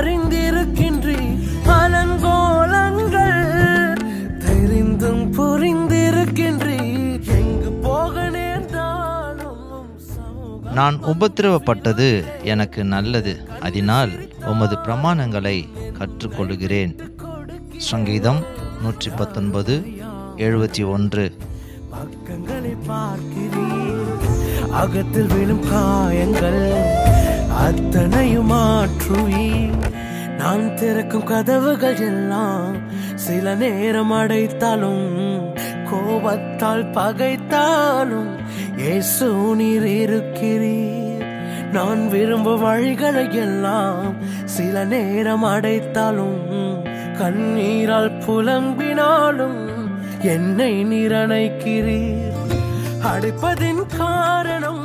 அறிந்திருக்கின்றீர். அலங்கோலங்கள் தெரிந்தும் புரிந்திருக்கின்றீர். எங்கு போக நேர்ந்தாலும் நான் உபத்திரவப்பட்டது எனக்கு நல்லது, அதனால் உமது பிரமாணங்களை கற்றுக்கொள்கிறேன். சங்கீதம் 119:71. பக்கங்களை பார்க்கிறீர். அகத்தில் விழும் காயங்கள் அத்தனையும் மாற்றுவீர். நான் திறக்கும் கதவுகள் எல்லாம் சில நேரம் அடைத்தாலும், கோபத்தால் பகைத்தாலும் இயேசு நீர் இருக்கிறீர். நான் விரும்பும் வழிகளை எல்லாம் சில நேரம் அடைத்தாலும், கண்ணீரால் புலம்பினாலும் என்னை நீர் அணைக்கிறீர். அடைப்பதின் காரணம்